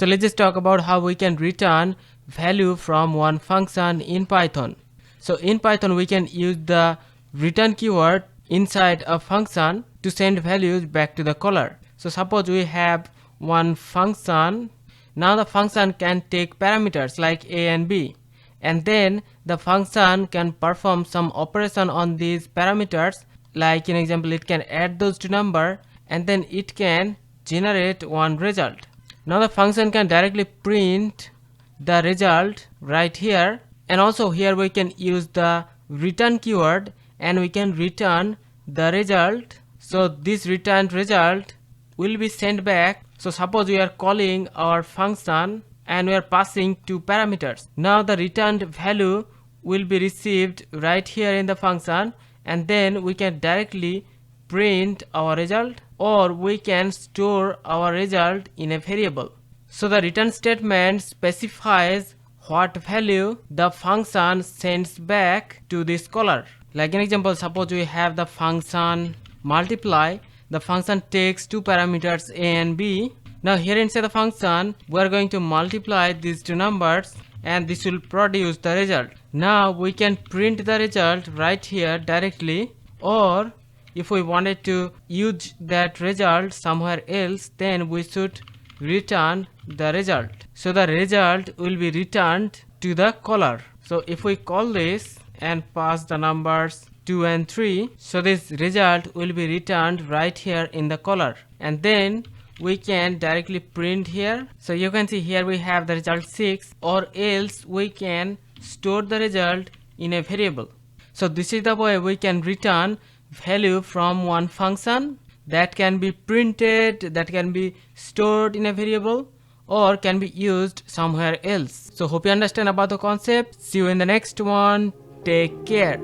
So let's just talk about how we can return value from one function in Python. So in Python we can use the return keyword inside a function to send values back to the caller. So suppose we have one function. Now the function can take parameters like a and b, and then the function can perform some operation on these parameters. Like in example, it can add those two numbers and then it can generate one result. Now the function can directly print the result right here, and also here we can use the return keyword and we can return the result. So this returned result will be sent back. So suppose we are calling our function and we are passing two parameters. Now the returned value will be received right here in the function, and then we can directly print our result, or we can store our result in a variable. So the return statement specifies what value the function sends back to this caller. Like an example, suppose we have the function multiply. The function takes two parameters a and b. Now here inside the function we are going to multiply these two numbers and this will produce the result. Now we can print the result right here directly, or if we wanted to use that result somewhere else, then we should return the result. So the result will be returned to the caller. So if we call this and pass the numbers 2 and 3, so this result will be returned right here in the caller, and then we can directly print here. So you can see here we have the result 6, or else we can store the result in a variable. So this is the way we can return value from one function that can be printed, that can be stored in a variable, or can be used somewhere else. So hope you understand about the concept. See you in the next one. Take care.